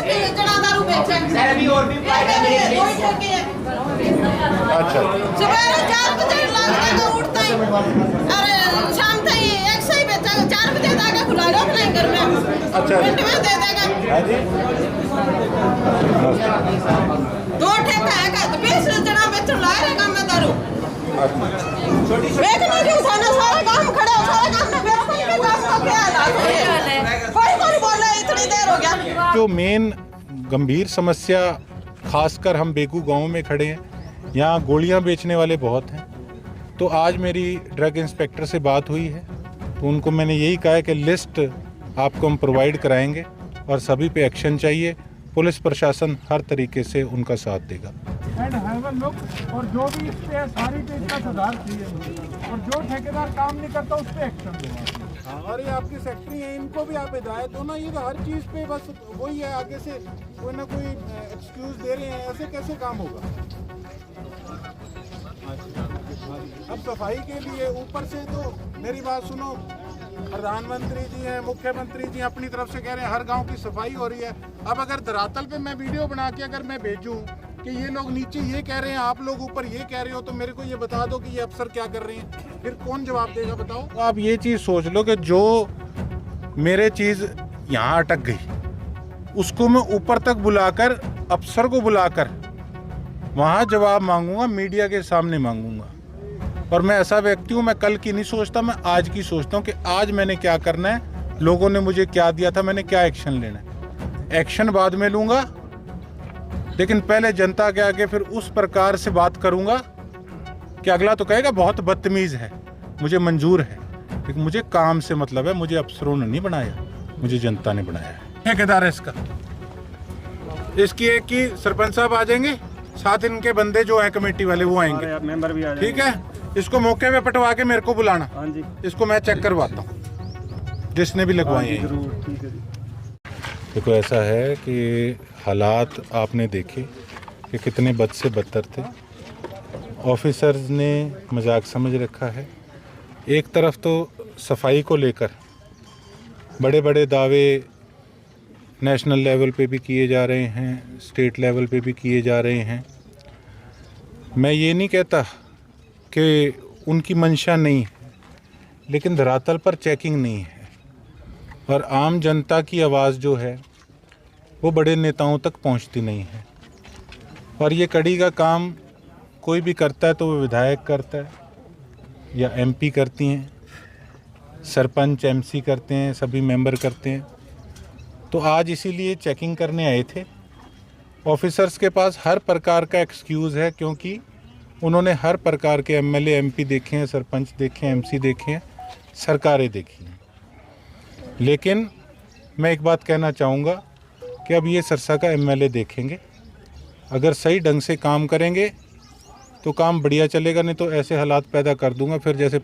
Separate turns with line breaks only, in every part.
जना दारू बेचे
अच्छा
सवेरे 4 बजे लगता उठता ही अरे शाम तक एक से ही बेचा 4 बजे तक खुला लो अपने घर में
अच्छा
मिनट में दे देगा
हाँ जी
2 ठेका है का 20 जना बेचन ला रहे काम में दारू देखना क्यों थाना सारा काम खड़ा सारा काम में मेरा कोई भी काम का क्या हाल है कोई बोला इतनी देर हो गया।
जो मेन गंभीर समस्या खासकर हम बेगू गांव में खड़े हैं, यहाँ गोलियां बेचने वाले बहुत हैं। तो आज मेरी ड्रग इंस्पेक्टर से बात हुई है तो उनको मैंने यही कहा है कि लिस्ट आपको हम प्रोवाइड कराएंगे और सभी पे एक्शन चाहिए। पुलिस प्रशासन हर तरीके से उनका साथ देगा।
और जो भी इस पे सारी पे इसका सुधार चाहिए और जो ठेकेदार काम नहीं करता उस पे एक्शन दो।
और ये आपकी सेक्रेटरी है, इनको भी आप हिदायत दो ना। ये तो हर चीज़ पे बस वही है, आगे से कोई ना कोई एक्सक्यूज दे रहे हैं, ऐसे कैसे काम होगा। अब सफाई के लिए ऊपर से तो मेरी बात सुनो, प्रधानमंत्री जी हैं, मुख्यमंत्री जी अपनी तरफ से कह रहे हैं हर गांव की सफाई हो रही है। अब अगर धरातल पे मैं वीडियो बना के अगर मैं भेजूं कि ये लोग नीचे ये कह रहे हैं, आप लोग ऊपर ये कह रहे हो, तो मेरे को ये बता दो कि ये अफसर क्या कर रहे हैं, फिर कौन जवाब देगा बताओ।
तो आप ये चीज़ सोच लो कि जो मेरे चीज़ यहाँ अटक गई उसको मैं ऊपर तक बुलाकर अफसर को बुलाकर वहाँ जवाब मांगूंगा, मीडिया के सामने मांगूंगा। और मैं ऐसा व्यक्ति हूँ, मैं कल की नहीं सोचता, मैं आज की सोचता हूँ कि आज मैंने क्या करना है, लोगों ने मुझे क्या दिया था, मैंने क्या एक्शन लेना है। एक्शन बाद में लूँगा, लेकिन पहले जनता के आगे फिर उस प्रकार से बात करूँगा कि अगला तो कहेगा बहुत बदतमीज़ है। मुझे मंजूर है, लेकिन मुझे काम से मतलब है। मुझे अफसरों ने नहीं बनाया, मुझे जनता ने बनाया है। ठेकेदार है इसका, इसकी एक की सरपंच साहब आ जाएंगे, साथ इनके बंदे जो हैं कमेटी वाले वो आएंगे,
मेंबर भी आ
ठीक है। इसको मौके पे पटवा के मेरे को बुलाना,
हाँ जी
इसको मैं चेक करवाता हूँ जिसने भी लगवाए हैं।
ठीक है।
देखो ऐसा है कि हालात आपने देखे कि कितने बद से बदतर थे। ऑफिसर्स ने मजाक समझ रखा है। एक तरफ तो सफाई को लेकर बड़े बड़े दावे नेशनल लेवल पे भी किए जा रहे हैं, स्टेट लेवल पे भी किए जा रहे हैं। मैं ये नहीं कहता कि उनकी मंशा नहीं है, लेकिन धरातल पर चेकिंग नहीं है और आम जनता की आवाज़ जो है वो बड़े नेताओं तक पहुंचती नहीं है। और ये कड़ी का काम कोई भी करता है तो वो विधायक करता है या एमपी करती हैं, सरपंच एमसी करते हैं, सभी मेंबर करते हैं। तो आज इसीलिए चेकिंग करने आए थे। ऑफिसर्स के पास हर प्रकार का एक्सक्यूज़ है, क्योंकि उन्होंने हर प्रकार के एमएलए एमपी देखे हैं, सरपंच देखे हैं, एमसी देखे हैं, सरकारें देखी हैं। लेकिन मैं एक बात कहना चाहूँगा कि अब ये सरसा का एमएलए देखेंगे, अगर सही ढंग से काम करेंगे तो काम बढ़िया चलेगा, नहीं तो ऐसे हालात पैदा कर दूंगा फिर जैसे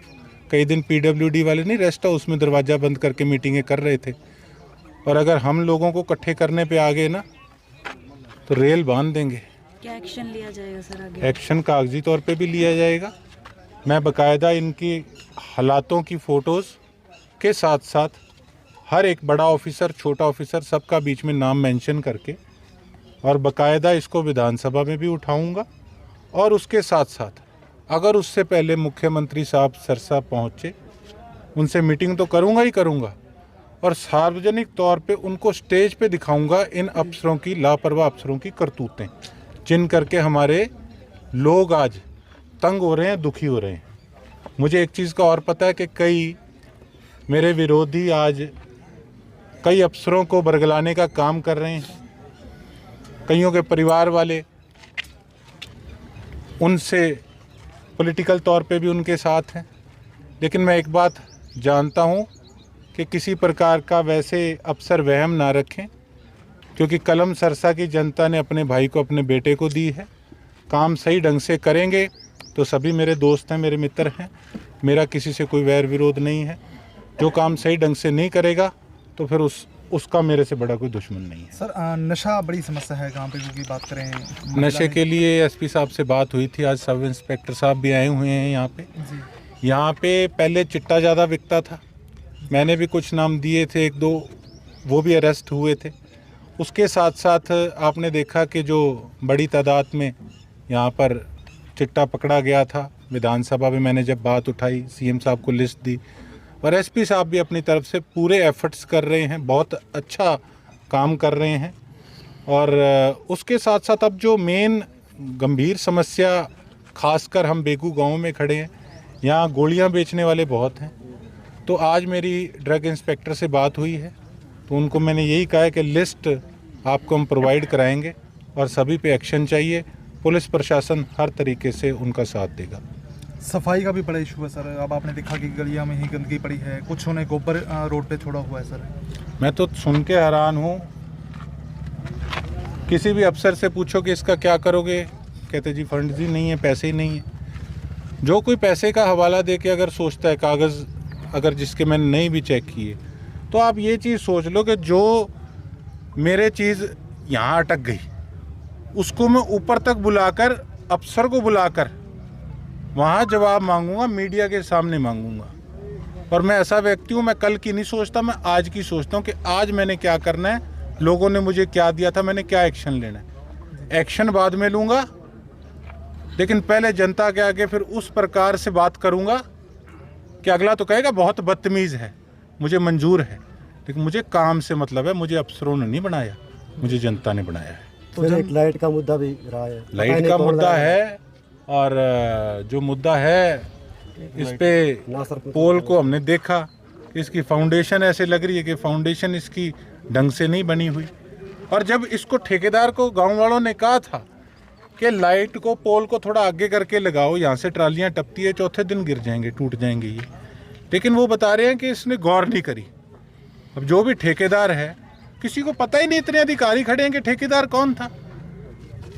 कई दिन पीडब्ल्यूडी वाले नहीं रेस्ट हाउस में दरवाज़ा बंद करके मीटिंगें कर रहे थे। और अगर हम लोगों को इकट्ठे करने पे आ गए ना तो रेल बांध देंगे।
क्या एक्शन लिया जाएगा सर आगे?
एक्शन कागजी तौर पे भी लिया जाएगा। मैं बाकायदा इनकी हालातों की फ़ोटोज़ के साथ साथ हर एक बड़ा ऑफिसर, छोटा ऑफिसर, सबका बीच में नाम मेंशन करके और बाकायदा इसको विधानसभा में भी उठाऊंगा। और उसके साथ साथ अगर उससे पहले मुख्यमंत्री साहब सरसा पहुँचे, उनसे मीटिंग तो करूँगा ही करूँगा और सार्वजनिक तौर पे उनको स्टेज पे दिखाऊंगा इन अफसरों की, लापरवाह अफसरों की करतूतें, जिन करके हमारे लोग आज तंग हो रहे हैं, दुखी हो रहे हैं। मुझे एक चीज़ का और पता है कि कई मेरे विरोधी आज कई अफसरों को बरगलाने का काम कर रहे हैं, कईयों के परिवार वाले उनसे पॉलिटिकल तौर पे भी उनके साथ हैं। लेकिन मैं एक बात जानता हूँ कि किसी प्रकार का वैसे अफसर वहम ना रखें, क्योंकि कलम सरसा की जनता ने अपने भाई को, अपने बेटे को दी है। काम सही ढंग से करेंगे तो सभी मेरे दोस्त हैं, मेरे मित्र हैं, मेरा किसी से कोई वैर विरोध नहीं है। जो काम सही ढंग से नहीं करेगा तो फिर उसका मेरे से बड़ा कोई दुश्मन नहीं है।
सर नशा बड़ी समस्या है गांव पे की बात करें,
नशे के लिए एसपी साहब से बात हुई थी, आज सब इंस्पेक्टर साहब भी आए हुए हैं यहाँ पे। यहाँ पे पहले चिट्टा ज़्यादा बिकता था, मैंने भी कुछ नाम दिए थे, 1-2 वो भी अरेस्ट हुए थे। उसके साथ साथ आपने देखा कि जो बड़ी तादाद में यहाँ पर चिट्टा पकड़ा गया था, विधानसभा में मैंने जब बात उठाई, सीएम साहब को लिस्ट दी और एसपी साहब भी अपनी तरफ से पूरे एफर्ट्स कर रहे हैं, बहुत अच्छा काम कर रहे हैं। और उसके साथ साथ अब जो मेन गंभीर समस्या, खासकर हम बेगू गांव में खड़े हैं, यहाँ गोलियां बेचने वाले बहुत हैं। तो आज मेरी ड्रग इंस्पेक्टर से बात हुई है, तो उनको मैंने यही कहा है कि लिस्ट आपको हम प्रोवाइड कराएंगे और सभी पे एक्शन चाहिए। पुलिस प्रशासन हर तरीके से उनका साथ देगा।
सफाई का भी बड़ा इशू है सर। अब आपने देखा कि गलियां में ही गंदगी पड़ी है, कुछ ने गोबर रोड पे छोड़ा हुआ है सर।
मैं तो सुन के हैरान हूँ। किसी भी अफसर से पूछो कि इसका क्या करोगे, कहते जी फंड ही नहीं है, पैसे ही नहीं है। जो कोई पैसे का हवाला दे के अगर सोचता है, कागज़ अगर जिसके मैंने नहीं भी चेक किए, तो आप ये चीज़ सोच लो कि जो मेरे चीज़ यहाँ अटक गई, उसको मैं ऊपर तक बुलाकर, अफसर को बुलाकर वहाँ जवाब मांगूंगा, मीडिया के सामने मांगूंगा। और मैं ऐसा व्यक्ति हूँ, मैं कल की नहीं सोचता, मैं आज की सोचता हूँ कि आज मैंने क्या करना है, लोगों ने मुझे क्या दिया था, मैंने क्या एक्शन लेना है। एक्शन बाद में लूँगा, लेकिन पहले जनता के आगे फिर उस प्रकार से बात करूँगा कि अगला तो कहेगा बहुत बदतमीज़ है, मुझे मंजूर है, लेकिन मुझे काम से मतलब है। मुझे अफसरों ने नहीं बनाया, मुझे जनता ने बनाया है।
तो एक लाइट का मुद्दा भी रहा है,
लाइट का मुद्दा है, और जो मुद्दा है इस पे पोल को हमने देखा, इसकी फाउंडेशन ऐसे लग रही है कि फाउंडेशन इसकी ढंग से नहीं बनी हुई। और जब इसको ठेकेदार को गांव वालों ने कहा था कि लाइट को, पोल को थोड़ा आगे करके लगाओ, यहाँ से ट्रालियाँ टपती है, चौथे दिन गिर जाएंगे, टूट जाएंगे ये, लेकिन वो बता रहे हैं कि इसने गौर नहीं करी। अब जो भी ठेकेदार है, किसी को पता ही नहीं, इतने अधिकारी खड़े हैं कि ठेकेदार कौन था।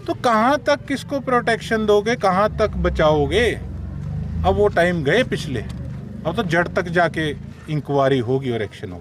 तो कहाँ तक किसको प्रोटेक्शन दोगे, कहाँ तक बचाओगे? अब वो टाइम गए पिछले, अब तो जड़ तक जाके इंक्वायरी होगी और एक्शन होगा।